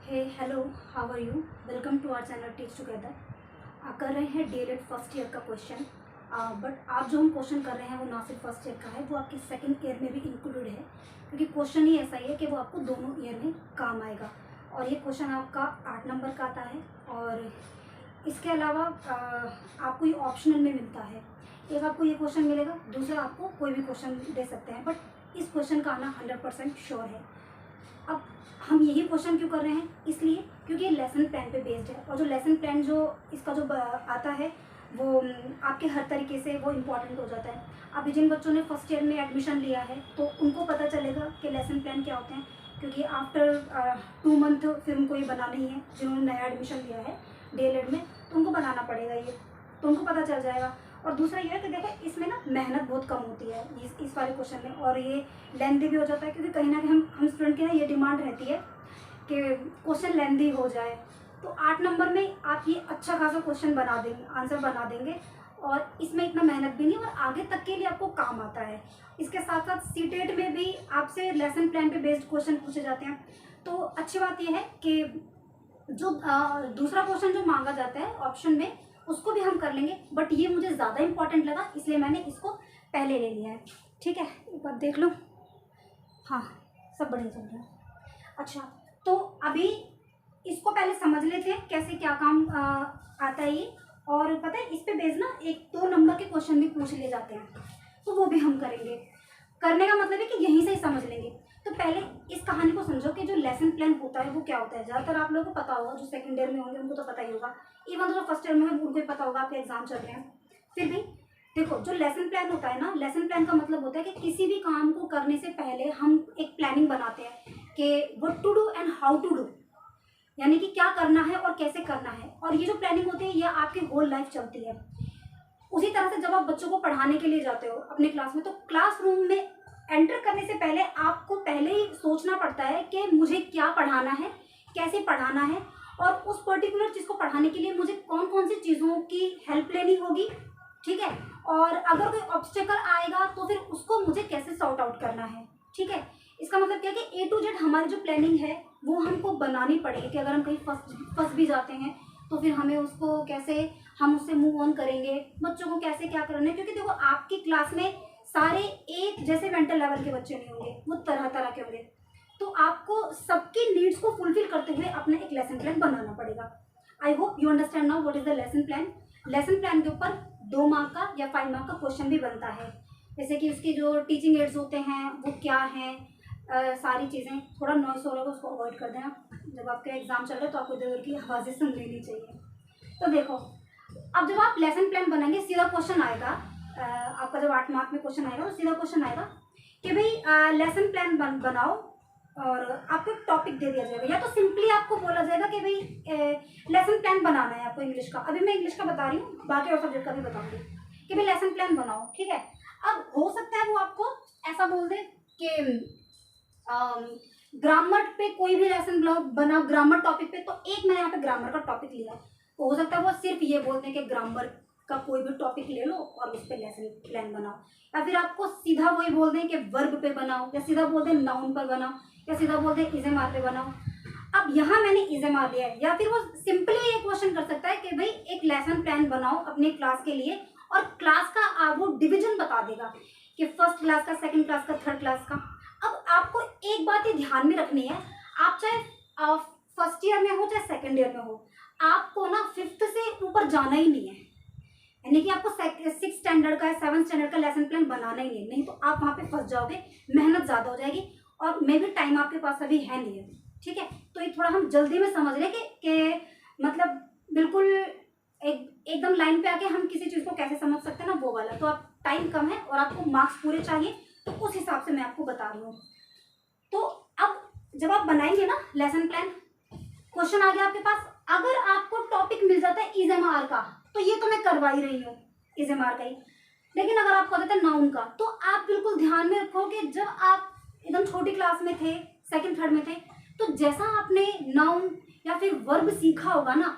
Hey hello, how are you? Welcome to our channel teach together. कर रहे हैं DElEd first year का क्वेश्चन। बट आप जो हम क्वेश्चन कर रहे हैं वो ना सिर्फ फर्स्ट ईयर का है, वो आपके सेकंड ईयर में भी इंक्लूडेड है, क्योंकि क्वेश्चन ही ऐसा ही है कि वो आपको दोनों ईयर में काम आएगा। और ये क्वेश्चन आपका 8 नंबर का आता है और इसके अलावा आपको ये ऑप्शनल में मिलता है। एक आपको ये क्वेश्चन मिलेगा, दूसरा आपको कोई भी क्वेश्चन दे सकते हैं, बट इस क्वेश्चन का आना 100% श्योर है। अब हम यही क्वेश्चन क्यों कर रहे हैं? इसलिए क्योंकि ये लेसन प्लान पे बेस्ड है, और जो लेसन प्लान जो इसका जो आता है वो आपके हर तरीके से वो इम्पॉर्टेंट हो जाता है। अभी जिन बच्चों ने फर्स्ट ईयर में एडमिशन लिया है तो उनको पता चलेगा कि लेसन प्लान क्या होते हैं, क्योंकि आफ्टर 2 मंथ फिर उनको ये बनाना ही है। जिन्होंने नया एडमिशन लिया है डीएलएड में तो उनको बनाना पड़ेगा ये, तो उनको पता चल जाएगा। और दूसरा ये है कि देखो इसमें ना मेहनत बहुत कम होती है इस वाले क्वेश्चन में, और ये लेंथी भी हो जाता है, क्योंकि कहीं ना कहीं हम स्टूडेंट की ना ये डिमांड रहती है कि क्वेश्चन लेंथी हो जाए। तो 8 नंबर में आप ये अच्छा खासा क्वेश्चन बना देंगे, आंसर बना देंगे, और इसमें इतना मेहनत भी नहीं, और आगे तक के लिए आपको काम आता है। इसके साथ साथ सीटेट में भी आपसे लेसन प्लान पे बेस्ड क्वेश्चन पूछे जाते हैं। तो अच्छी बात यह है कि जो दूसरा क्वेश्चन जो मांगा जाता है ऑप्शन में उसको भी हम कर लेंगे, बट ये मुझे ज़्यादा इंपॉर्टेंट लगा इसलिए मैंने इसको पहले ले लिया है। ठीक है, एक बार देख लो। हाँ, सब बढ़िया चल रहा है। अच्छा, तो अभी इसको पहले समझ लेते हैं कैसे क्या काम आता है ये। और पता है इस पे बेस्ड ना 1-2 नंबर के क्वेश्चन भी पूछ लिए जाते हैं, तो वो भी हम करेंगे। करने का मतलब है कि यहीं से ही समझ लेंगे। तो पहले इस कहानी को समझो कि जो लेसन प्लान होता है वो क्या होता है। ज़्यादातर आप लोगों को पता होगा, जो सेकंड ईयर में होंगे उनको तो पता ही होगा, इवन तो फर्स्ट ईयर में उनको भी पता होगा, आपके एग्जाम चल रहे हैं। फिर भी देखो, जो लेसन प्लान होता है ना, लेसन प्लान का मतलब होता है कि किसी भी काम को करने से पहले हम एक प्लानिंग बनाते हैं कि what to do and how to do, यानी कि क्या करना है और कैसे करना है। और ये जो प्लानिंग होती है ये आपकी होल लाइफ चलती है। उसी तरह से जब आप बच्चों को पढ़ाने के लिए जाते हो अपने क्लास में, तो क्लासरूम में एंटर करने से पहले आपको पहले ही सोचना पड़ता है कि मुझे क्या पढ़ाना है, कैसे पढ़ाना है, और उस पर्टिकुलर चीज़ को पढ़ाने के लिए मुझे कौन कौन सी चीज़ों की हेल्प लेनी होगी। ठीक है, और अगर कोई ऑब्स्टेकल आएगा तो फिर उसको मुझे कैसे सॉर्ट आउट करना है। ठीक है, इसका मतलब क्या है कि A to Z हमारी जो प्लानिंग है वो हमको बनानी पड़ेगी, कि अगर हम कहीं फंस भी जाते हैं तो फिर हमें उसको कैसे, हम उससे मूव ऑन करेंगे, बच्चों को कैसे क्या करना है। क्योंकि देखो आपकी क्लास में सारे एक जैसे मेंटल लेवल के बच्चे नहीं होंगे, वो तरह तरह के होंगे। तो आपको सबकी नीड्स को फुलफिल करते हुए अपना एक लेसन प्लान बनाना पड़ेगा। I hope you understand now what is the lesson plan. Lesson plan के ऊपर 2 मार्क का या 5 मार्क का क्वेश्चन भी बनता है, जैसे कि उसके जो टीचिंग एड्स होते हैं वो क्या हैं, सारी चीज़ें। थोड़ा नॉइस हो रहा है उसको अवॉइड कर देना, जब आपके एग्जाम चल रहे हैं तो आपको इधर की आवाज़ें सुन लेनी चाहिए। तो देखो, अब जब आप लेसन प्लान बनाएंगे सीधा क्वेश्चन आएगा, आपका जब 8 मार्क में क्वेश्चन आएगा तो सीधा क्वेश्चन आएगा कि भाई लेसन प्लान बनाओ, और आपको एक टॉपिक दे दिया जाएगा, या तो सिंपली आपको बोला जाएगा कि भाई लेसन प्लान बनाना है आपको इंग्लिश का। अभी मैं इंग्लिश का बता रही हूँ, बाकी और सब्जेक्ट का भी बताऊंगी कि भाई लेसन प्लान बनाओ। ठीक है, अब हो सकता है वो आपको ऐसा बोल दे कि ग्रामर पे कोई भी लेसन बनाओ, ग्रामर टॉपिक पे। तो एक मैंने यहाँ पे ग्रामर का टॉपिक लिया है, तो हो सकता है वो सिर्फ ये बोलते हैं कि ग्रामर का कोई भी टॉपिक ले लो और उस पर लेसन प्लान बनाओ, या फिर आपको सीधा वही बोल दें कि वर्ब पे बनाओ, या सीधा बोल दें नाउन पर बनाओ, या सीधा बोल दें इज़ेमार पे बनाओ। अब यहाँ मैंने इज़ेमार दिया है, या फिर वो सिंपली ये क्वेश्चन कर सकता है कि भाई एक लेसन प्लान बनाओ अपने क्लास के लिए, और क्लास का वो डिवीजन बता देगा कि फर्स्ट क्लास का, सेकंड क्लास का, थर्ड क्लास का। अब आपको एक बात ये ध्यान में रखनी है, आप चाहे फर्स्ट ईयर में हो चाहे सेकंड ईयर में हो, आपको ना 5th से ऊपर जाना ही नहीं है, यानी कि आपको 6th स्टैंडर्ड का या 7th स्टैंडर्ड का लेसन प्लान बनाना ही नहीं तो आप वहाँ पे फंस जाओगे, मेहनत ज़्यादा हो जाएगी, और मे भी टाइम आपके पास अभी है नहीं है। ठीक है, तो ये थोड़ा हम जल्दी में समझ रहे कि मतलब बिल्कुल एकदम लाइन पे आके हम किसी चीज़ को कैसे समझ सकते हैं ना, वो वाला। तो आप टाइम कम है और आपको मार्क्स पूरे चाहिए, तो उस हिसाब से मैं आपको बता रही हूँ। तो अब जब आप बनाएंगे ना लेसन प्लान, क्वेश्चन आ गया आपके पास, अगर आपको टॉपिक मिल जाता है इज़ेमार का, तो ये तो मैं करवा ही रही हूँ इज़ेमार का ही, लेकिन अगर आपको देता है नाउन का, तो आप बिल्कुल ध्यान में रखो कि जब आप एकदम छोटी क्लास में थे, सेकंड थर्ड में थे, तो जैसा आपने नाउन या फिर वर्ब सीखा होगा ना,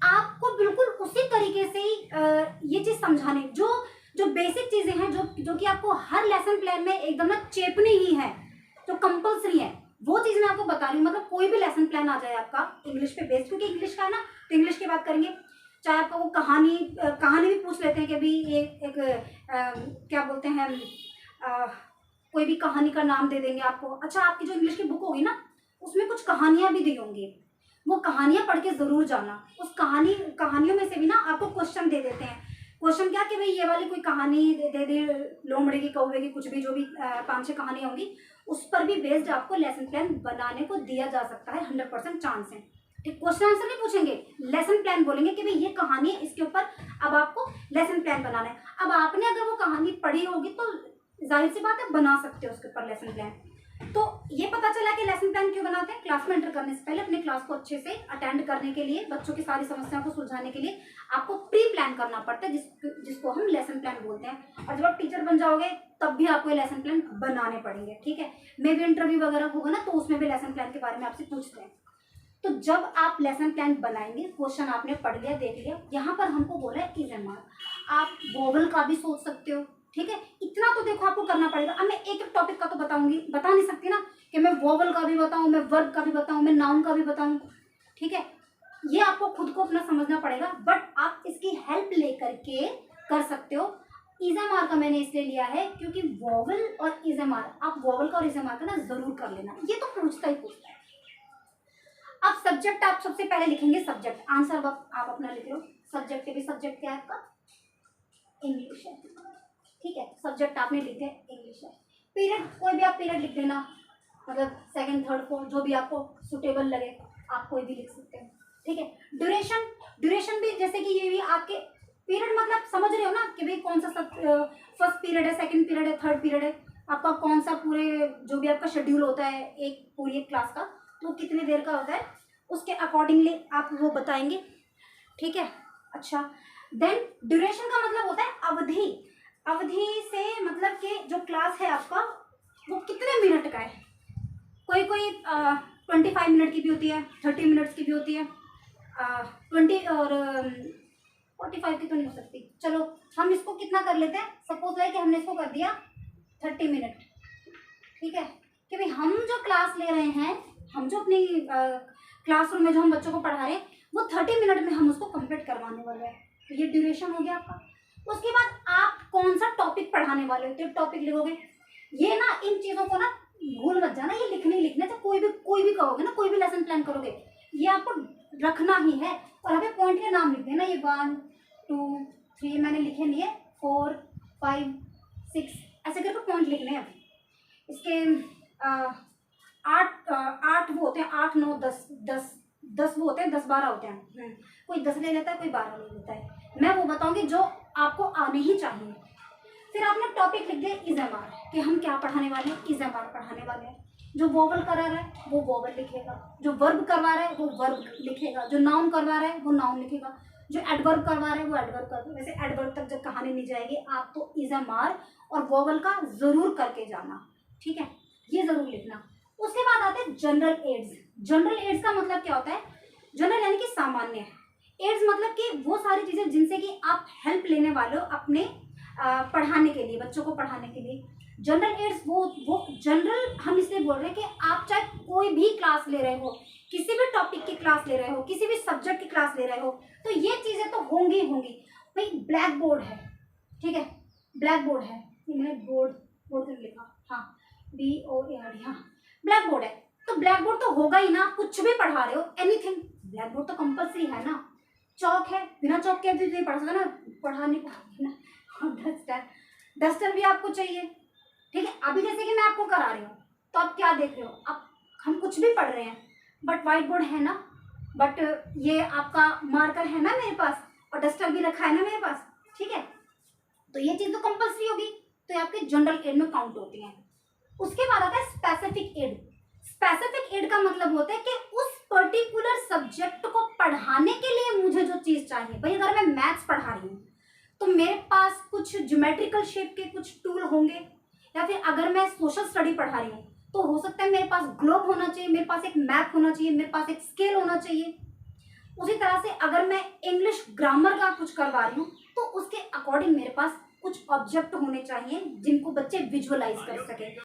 आपको बिल्कुल उसी तरीके से ही ये चीज़ समझाने, जो बेसिक चीज़ें हैं जो कि आपको हर लेसन प्लान में एकदम ना चेपनी ही है, जो कंपल्सरी है, वो चीज़ मैं आपको बता रही हूँ। मतलब कोई भी लेसन प्लान आ जाए आपका इंग्लिश पे बेस्ड, क्योंकि इंग्लिश का है ना, तो इंग्लिश की बात करेंगे। चाहे आपका वो कहानी भी पूछ लेते हैं कि अभी ये एक क्या बोलते हैं, अ, कोई भी कहानी का नाम दे देंगे आपको। अच्छा, आपकी जो इंग्लिश की बुक होगी ना, उसमें कुछ कहानियां भी दी होंगी, वो कहानियां पढ़ के जरूर जाना। उस कहानियों में से भी ना आपको क्वेश्चन दे देते हैं। क्वेश्चन क्या कि भाई ये वाली कोई कहानी दे दी, लोमड़ी की, कौवे की, कुछ भी, जो भी 5-6 कहानियां होंगी, उस पर भी बेस्ड आपको लेसन प्लान बनाने को दिया जा सकता है। 100% चांस है। ठीक, क्वेश्चन आंसर नहीं पूछेंगे, लेसन प्लान बोलेंगे कि भाई ये कहानी है, इसके ऊपर अब आपको लेसन प्लान बनाना है। अब आपने अगर वो कहानी पढ़ी होगी तो जाहिर सी बात है बना सकते हो उसके ऊपर लेसन प्लान। तो ये पता चला कि लेसन प्लान क्यों बनाते हैं। क्लास में एंटर करने से पहले अपने क्लास को अच्छे से अटेंड करने के लिए, बच्चों की सारी समस्याओं को सुलझाने के लिए आपको प्री प्लान करना पड़ता है, जिसको हम लेसन प्लान बोलते हैं। और जब आप टीचर बन जाओगे तब भी आपको ये लेसन प्लान बनाने पड़ेंगे। ठीक है, मे भी इंटरव्यू वगैरह होगा ना, तो उसमें भी लेसन प्लान के बारे में आपसे पूछते हैं। तो जब आप लेसन प्लान बनाएंगे, क्वेश्चन आपने पढ़ लिया, देख लिया, यहाँ पर हमको बोला है इज एम आर। आप वोवल का भी सोच सकते हो। ठीक है, इतना तो देखो आपको करना पड़ेगा। अब मैं एक एक टॉपिक का तो बता नहीं सकती ना, कि मैं वोवल का भी बताऊं, मैं वर्ब का भी बताऊं, मैं नाउन का भी बताऊं। ठीक है, ये आपको खुद को अपना समझना पड़ेगा, बट आप इसकी हेल्प लेकर के कर सकते हो। इज एम आर का मैंने इसलिए लिया है क्योंकि वोवल और इज एम आर, आप वोवल का और इज एम आर का ना जरूर कर लेना, ये तो पूछता ही पूछता है। अब सब्जेक्ट आप सबसे पहले लिखेंगे, सब्जेक्ट आंसर आप अपना लिख लो। सब्जेक्ट के भी सब्जेक्ट क्या है आपका, इंग्लिश है। ठीक है, सब्जेक्ट आपने लिख दिया, इंग्लिश है। पीरियड, कोई भी आप पीरियड लिख देना, मतलब सेकंड, थर्ड, फोर्थ, जो भी आपको सुटेबल लगे आप कोई भी लिख सकते हैं। ठीक है, ड्यूरेशन भी, जैसे कि ये भी आपके पीरियड, मतलब समझ रहे हो ना कि भाई कौन सा फर्स्ट पीरियड है, सेकंड पीरियड है, थर्ड पीरियड है, आपका कौन सा पूरे जो भी आपका शेड्यूल होता है एक पूरी एक क्लास का, तो कितनी देर का होता है, उसके अकॉर्डिंगली आप वो बताएंगे। ठीक है, अच्छा, देन ड्यूरेशन का मतलब होता है अवधि। अवधि से मतलब कि जो क्लास है आपका वो कितने मिनट का है। कोई 25 मिनट की भी होती है, 30 मिनट्स की भी होती है, 20 और 45 की तो नहीं हो सकती। चलो हम इसको कितना कर लेते हैं, सपोज है कि हमने इसको कर दिया 30 मिनट। ठीक है, कि भाई हम जो क्लास ले रहे हैं, हम जो अपनी क्लासरूम में जो हम बच्चों को पढ़ा रहे हैं, वो 30 मिनट में हम उसको कंप्लीट करवाने वाले हैं। तो ये ड्यूरेशन हो गया आपका। उसके बाद आप कौन सा टॉपिक पढ़ाने वाले हो, तो टॉपिक लिखोगे। ये ना, इन चीज़ों को ना भूल मत जाना, ये लिखने से कोई भी कहोगे ना, कोई भी लेसन प्लान करोगे, ये आपको रखना ही है। और अभी पॉइंट के नाम लिख देना, ये 1 2 3 मैंने लिखे नहीं है, 4 5 6 ऐसे करके पॉइंट लिखने हैं। इसके 8 वो होते हैं, 8 9 10 वो होते हैं, 10-12 होते हैं। कोई 10 ले लेता है, कोई 12 ले लेता है। मैं वो बताऊंगी जो आपको आने ही चाहिए। फिर आपने टॉपिक लिख दिया इज एम आर, कि हम क्या पढ़ाने वाले हैं, इज एम आर पढ़ाने वाले हैं। जो वोवल करा रहा है वो वोवल लिखेगा, जो वर्ब करवा रहा है वो वर्ब लिखेगा, जो नाउन करवा रहा है वो नाउन लिखेगा, जो एडवर्ब करवा रहा है वो एडवर्ब करवा। वैसे एडवर्ब तक जब कहानी नहीं जाएगी, आप तो इज एम आर और वोवल का जरूर करके जाना। ठीक है, ये जरूर लिखना। उसके बाद आते हैं जनरल एड्स। जनरल एड्स का मतलब क्या होता है, जनरल यानी कि सामान्य, एड्स मतलब कि वो सारी चीजें जिनसे कि आप हेल्प लेने वाले हो अपने पढ़ाने के लिए, बच्चों को पढ़ाने के लिए। जनरल एड्स वो जनरल हम इसलिए बोल रहे हैं कि आप चाहे कोई भी क्लास ले रहे हो, किसी भी टॉपिक की क्लास ले रहे हो, किसी भी सब्जेक्ट की क्लास ले रहे हो, तो ये चीजें तो होंगी होंगी। भाई ब्लैक बोर्ड है, ठीक है, ब्लैक बोर्ड है, मैंने बोर्ड लिखा, हाँ BOARD, हाँ ब्लैक बोर्ड है, तो ब्लैक बोर्ड तो होगा ही ना, कुछ भी पढ़ा रहे हो, एनीथिंग, ब्लैक बोर्ड तो कंपल्सरी है ना। चौक है, बिना चौक के भी नहीं पढ़ सकते ना, पढ़ा नहीं पाओगे ना। और डस्टर भी आपको चाहिए। ठीक है, अभी जैसे कि मैं आपको करा रही हूँ, तो आप क्या देख रहे हो, अब हम कुछ भी पढ़ रहे हैं, बट व्हाइट बोर्ड है ना, बट ये आपका मार्कर है ना मेरे पास, और डस्टर भी रखा है ना मेरे पास। ठीक है, तो ये चीज़ तो कंपल्सरी होगी, तो ये आपके जनरल एड में काउंट होती है। उसके बाद आता है स्पेसिफिक एड। स्पेसिफिक एड का मतलब होता है कि उस पर्टिकुलर सब्जेक्ट को पढ़ाने के लिए मुझे जो चीज़ चाहिए। भाई अगर मैं मैथ्स पढ़ा रही हूँ तो मेरे पास कुछ ज्योमेट्रिकल शेप के कुछ टूल होंगे, या फिर अगर मैं सोशल स्टडी पढ़ा रही हूँ तो हो सकता है मेरे पास ग्लोब होना चाहिए, मेरे पास एक मैप होना चाहिए, मेरे पास एक स्केल होना चाहिए। उसी तरह से अगर मैं इंग्लिश ग्रामर का कुछ करवा रही हूँ तो उसके अकॉर्डिंग मेरे पास कुछ ऑब्जेक्ट होने चाहिए जिनको बच्चे विजुअलाइज कर सके।